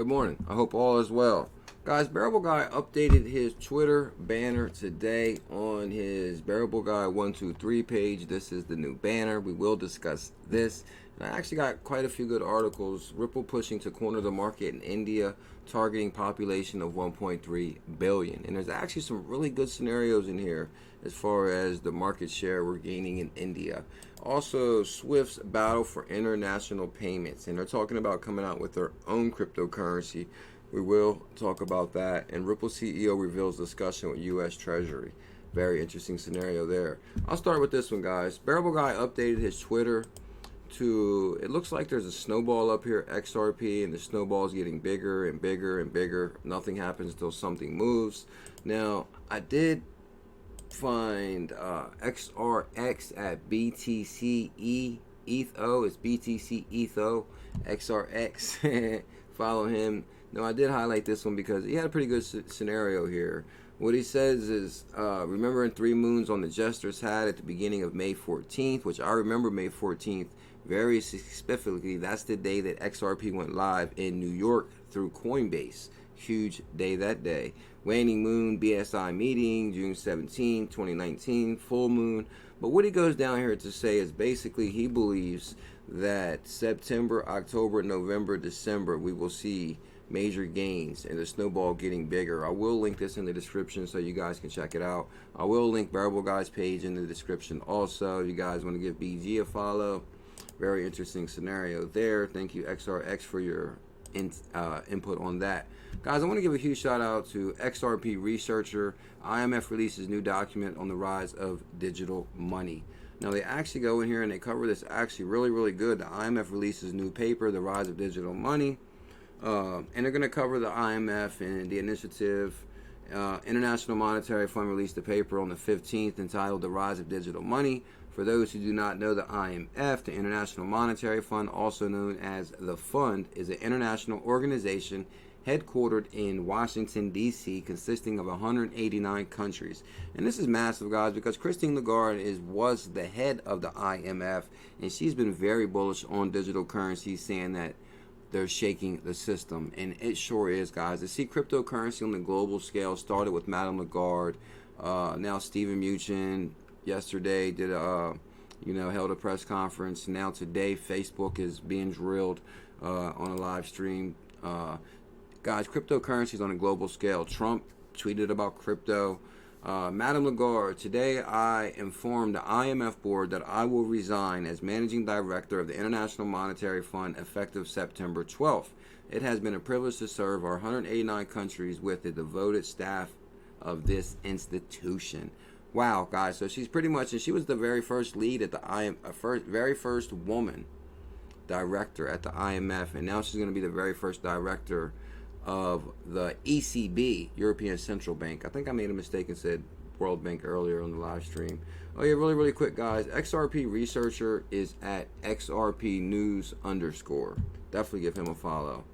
Good morning. I hope all is well. Guys, Bearable Guy updated his Twitter banner today on his Bearable Guy 123 page. This is the new banner. We will discuss this. And I actually got quite a few good articles. Ripple pushing to corner the market in India, targeting population of 1.3 billion. And there's actually some really good scenarios in here as far as the market share we're gaining in India. Also, Swift's battle for international payments. And they're talking about coming out with their own cryptocurrency. We will talk about that. And Ripple CEO reveals discussion with US Treasury. Very interesting scenario there. I'll start with this one, guys. Bearable Guy updated his Twitter to, it looks like there's a snowball up here, XRP, and the snowball is getting bigger and bigger and bigger. Nothing happens until something moves. Now, I did find XRX at BTC ETHO. It's BTC ETHO XRX. Follow him. No, I did highlight this one because he had a pretty good scenario here. What he says is, remembering 3 moons on the Jester's hat at the beginning of May 14th, which I remember May 14th very specifically. That's the day that XRP went live in New York through Coinbase. Huge day that day. Waning moon, BSI meeting, June 17, 2019, full moon. But what he goes down here to say is basically he believes that September, October, November, December, we will see major gains and the snowball getting bigger. I will link this in the description so you guys can check it out. I will link Bearable Guy's page in the description also. If you guys want to give BG a follow. Very interesting scenario there. Thank you, XRX, for your input on that. Guys, I want to give a huge shout out to XRP researcher. IMF releases new document on the rise of digital money. Now, they actually go in here and they cover this actually really good. The IMF releases new paper, The Rise of Digital Money. And they're going to cover the IMF and the initiative. International Monetary Fund released a paper on the 15th entitled The Rise of Digital Money. For those who do not know, the IMF, the International Monetary Fund, also known as the Fund, is an international organization headquartered in Washington, D.C., consisting of 189 countries. And this is massive, guys, because Christine Lagarde was the head of the IMF, and she's been very bullish on digital currencies, saying that they're shaking the system. And it sure is, guys. To see cryptocurrency on the global scale started with Madame Lagarde. Now Stephen Mnuchin yesterday did held a press conference. Now today Facebook is being drilled on a live stream. Guys, cryptocurrencies on a global scale. Trump tweeted about crypto. Madame Lagarde, today I informed the IMF board that I will resign as managing director of the International Monetary Fund effective September 12th. It has been a privilege to serve our 189 countries with the devoted staff of this institution. Wow, guys, so she's pretty much, and she was the very first lead at the IMF, very first woman director at the IMF, and now she's going to be the very first director of the ECB, European Central Bank. I think I made a mistake and said World Bank earlier on the live stream. Oh yeah, really quick, guys. XRP researcher is at XRP News _. Definitely give him a follow.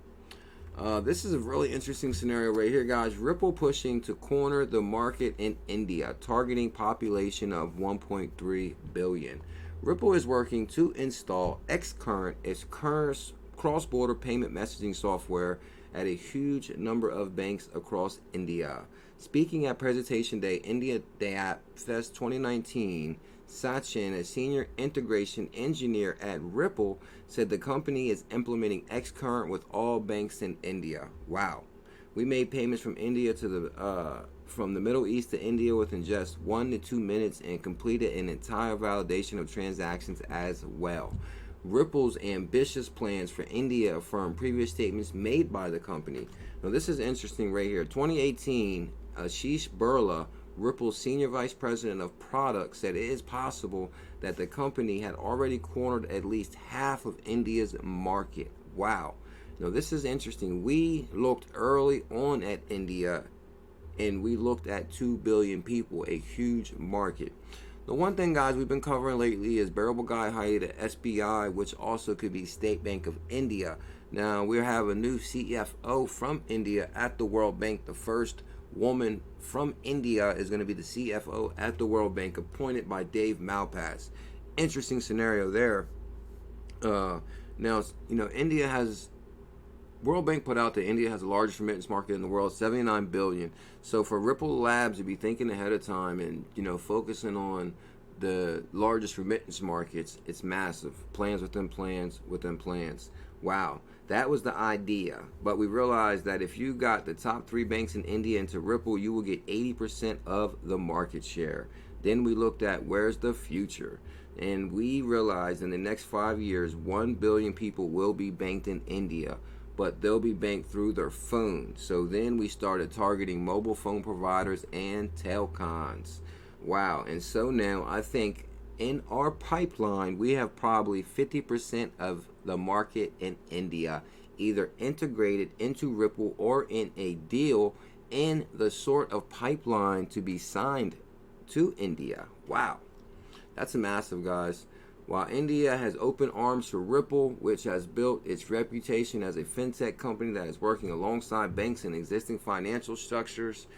This is a really interesting scenario right here, guys. Ripple pushing to corner the market in India, targeting population of 1.3 billion. Ripple is working to install Xcurrent, its current cross-border payment messaging software, at a huge number of banks across India. Speaking at Presentation Day, India App Fest 2019, Sachin, a senior integration engineer at Ripple, said the company is implementing Xcurrent with all banks in India. Wow. We made payments from India to from the Middle East to India within just 1 to 2 minutes and completed an entire validation of transactions as well. Ripple's ambitious plans for India affirm previous statements made by the company. Now, this is interesting right here. 2018, Ashish Birla, Ripple's senior vice president of product, said it is possible that the company had already cornered at least half of India's market. Wow. Now, this is interesting. We looked early on at India, and we looked at 2 billion people, a huge market. The one thing, guys, we've been covering lately is Bearable Guy hired at SBI, which also could be State Bank of India. Now, we have a new CFO from India at the World Bank. The first woman from India is going to be the CFO at the World Bank, appointed by Dave Malpass. Interesting scenario there. Now, India has World Bank put out that India has the largest remittance market in the world, 79 billion. So for Ripple Labs to be thinking ahead of time and focusing on the largest remittance markets, it's massive. Plans within plans within plans. Wow, that was the idea. But we realized that if you got the top 3 banks in India into Ripple, you will get 80% of the market share. Then we looked at where's the future. And we realized in the next 5 years, 1 billion people will be banked in India, but they'll be banked through their phone. So then we started targeting mobile phone providers and telcons. Wow. And so now I think in our pipeline, we have probably 50% of the market in India either integrated into Ripple or in a deal in the sort of pipeline to be signed to India. Wow. That's massive, guys. While India has opened arms to Ripple, which has built its reputation as a fintech company that is working alongside banks and existing financial structures,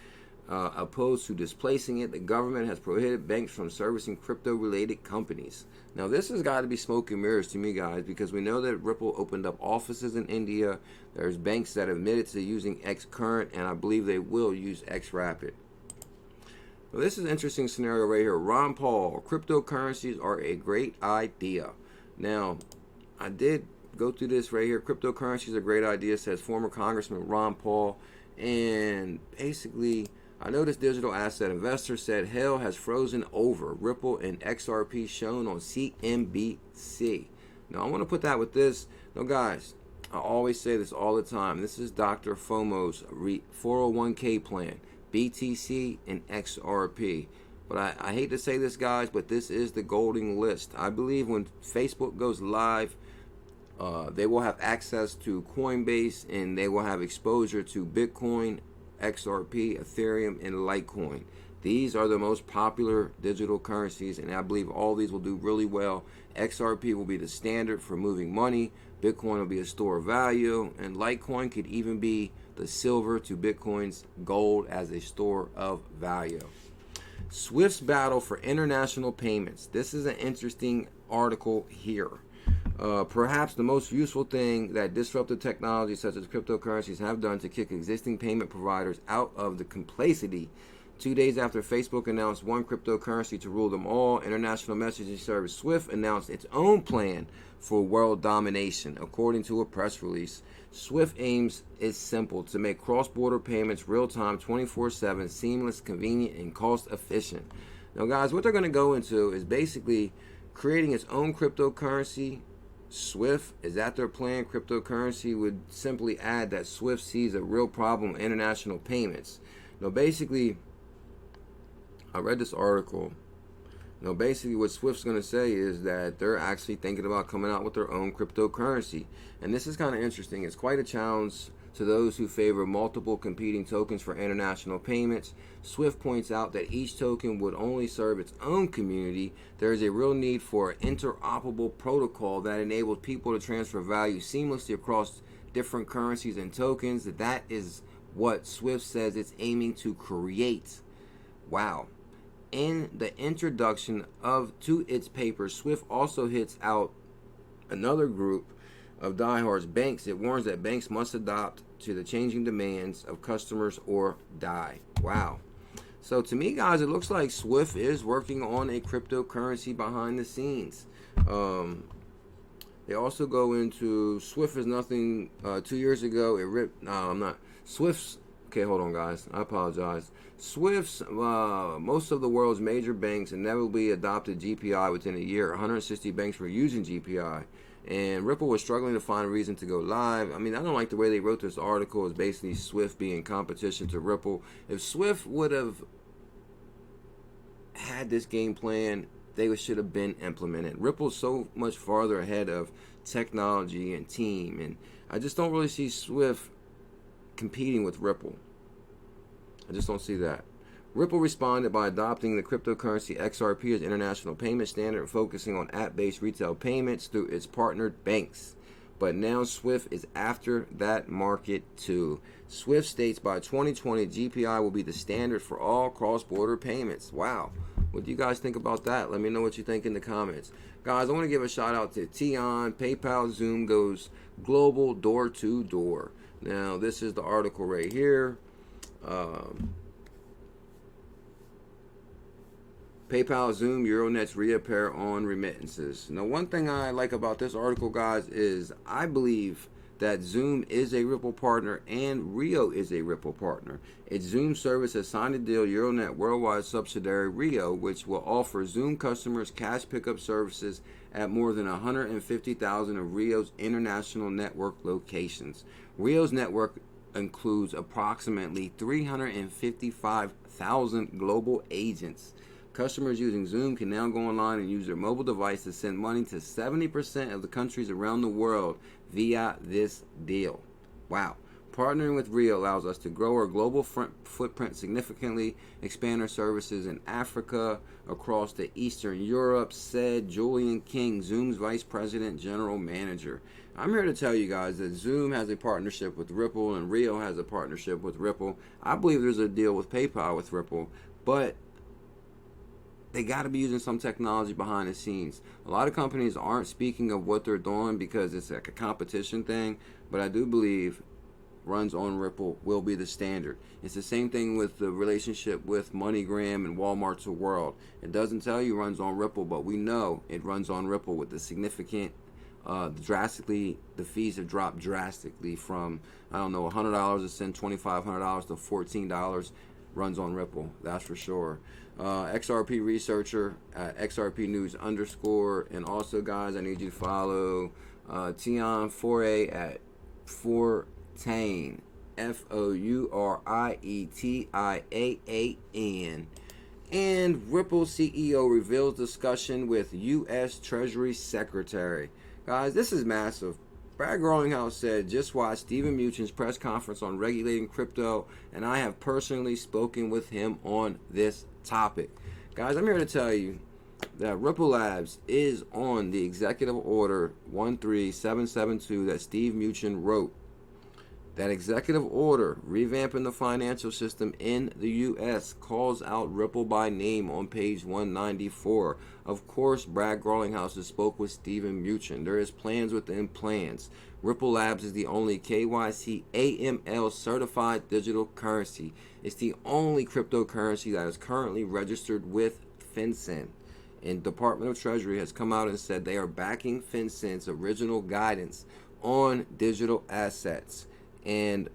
opposed to displacing it, the government has prohibited banks from servicing crypto-related companies. Now, this has got to be smoke and mirrors to me, guys, because we know that Ripple opened up offices in India. There's banks that have admitted to using X-Current, and I believe they will use X-Rapid. Well, this is an interesting scenario right here. Ron Paul, cryptocurrencies are a great idea. Now, I did go through this right here. Cryptocurrencies are a great idea, says former Congressman Ron Paul. And basically, I noticed digital asset investor said hell has frozen over Ripple and XRP shown on CNBC. Now, I want to put that with this. Now, guys, I always say this all the time. This is Dr. FOMO's 401k plan. BTC and XRP. But I hate to say this, guys, but this is the golden list. I believe when Facebook goes live, they will have access to Coinbase and they will have exposure to Bitcoin, XRP, Ethereum, and Litecoin. These are the most popular digital currencies, and I believe all these will do really well. XRP will be the standard for moving money. Bitcoin will be a store of value, and Litecoin could even be the silver to Bitcoin's gold as a store of value. Swift's battle for international payments. This is an interesting article here. Perhaps the most useful thing that disruptive technologies such as cryptocurrencies have done to kick existing payment providers out of the complacity. 2 days after Facebook announced one cryptocurrency to rule them all, international messaging service Swift announced its own plan for world domination. According to a press release, Swift aims is simple: to make cross-border payments real-time, 24/7, seamless, convenient, and cost-efficient. Now, guys, what they're going to go into is basically creating its own cryptocurrency. Swift, is that their plan? Cryptocurrency would simply add that Swift sees a real problem with international payments. Now, basically, I read this article. Now, basically, what Swift's going to say is that they're actually thinking about coming out with their own cryptocurrency. And this is kind of interesting. It's quite a challenge to those who favor multiple competing tokens for international payments. Swift points out that each token would only serve its own community. There is a real need for an interoperable protocol that enables people to transfer value seamlessly across different currencies and tokens. That is what Swift says it's aiming to create. Wow. In the introduction to its paper, Swift also hits out another group of diehards, banks. It warns that banks must adapt to the changing demands of customers or die. Wow. So to me, guys, it looks like Swift is working on a cryptocurrency behind the scenes. They also go into Swift is nothing. 2 years ago, it ripped. No, I'm not. Swift's. Okay, hold on, guys. I apologize. Swift's, most of the world's major banks inevitably adopted GPI within a year. 160 banks were using GPI. And Ripple was struggling to find a reason to go live. I mean, I don't like the way they wrote this article. It's basically Swift being competition to Ripple. If Swift would have had this game plan, they should have been implemented. Ripple's so much farther ahead of technology and team. And I just don't really see Swift competing with Ripple. I just don't see that. Ripple responded by adopting the cryptocurrency XRP as international payment standard and focusing on app-based retail payments through its partnered banks. but now Swift is after that market too. Swift states by 2020 GPI will be the standard for all cross-border payments. Wow. What do you guys think about that? Let me know what you think in the comments. Guys, I want to give a shout out to Tion. PayPal Zoom goes global door to door. Now, this is the article right here. PayPal Zoom Euronet's reappear on remittances. Now, one thing I like about this article, guys, is I believe that Zoom is a Ripple partner and Rio is a Ripple partner. Its Zoom service has signed a deal Euronet worldwide subsidiary Rio, which will offer Zoom customers cash pickup services at more than 150,000 of Rio's international network locations. Rio's network includes approximately 355,000 global agents. Customers using Zoom can now go online and use their mobile device to send money to 70% of the countries around the world via this deal. Wow. Partnering with Rio allows us to grow our global footprint significantly, expand our services in Africa, across to Eastern Europe, said Julian King, Zoom's Vice President General Manager. I'm here to tell you guys that Zoom has a partnership with Ripple and Rio has a partnership with Ripple. I believe there's a deal with PayPal with Ripple, but they got to be using some technology behind the scenes. A lot of companies aren't speaking of what they're doing because it's like a competition thing, but I do believe runs on Ripple will be the standard. It's the same thing with the relationship with MoneyGram and Walmart's World. It doesn't tell you runs on Ripple, but we know it runs on Ripple with the significant the fees have dropped drastically from, I don't know, $100 to send $2,500 to $14. Runs on Ripple, that's for sure. XRP researcher at XRP News _. And also, guys, I need you to follow Tion Fouriet at Fourtain, FOURIETIAAN. And Ripple CEO reveals discussion with US Treasury Secretary. Guys, this is massive. Brad Garlinghouse said, just watch Stephen Mnuchin's press conference on regulating crypto, and I have personally spoken with him on this topic. Guys, I'm here to tell you that Ripple Labs is on the executive order 13772 that Steve Mnuchin wrote. That executive order, revamping the financial system in the U.S., calls out Ripple by name on page 194. Of course, Brad Garlinghouse has spoke with Stephen Mnuchin. There is plans within plans. Ripple Labs is the only KYC AML certified digital currency. It's the only cryptocurrency that is currently registered with FinCEN. And Department of Treasury has come out and said they are backing FinCEN's original guidance on digital assets. And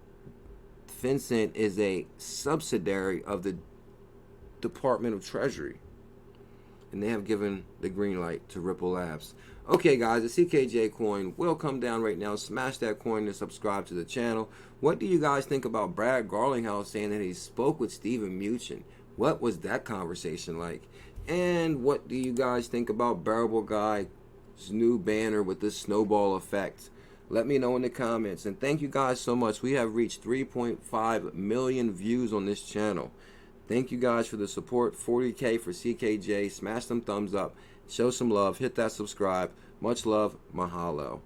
FinCEN is a subsidiary of the Department of Treasury. And they have given the green light to Ripple Labs. Okay, guys, the CKJ coin will come down right now. Smash that coin and subscribe to the channel. What do you guys think about Brad Garlinghouse saying that he spoke with Stephen Mnuchin? What was that conversation like? And what do you guys think about Bearable Guy's new banner with this snowball effect? Let me know in the comments. And thank you guys so much. We have reached 3.5 million views on this channel. Thank you guys for the support. 40K for CKJ. Smash them thumbs up. Show some love. Hit that subscribe. Much love. Mahalo.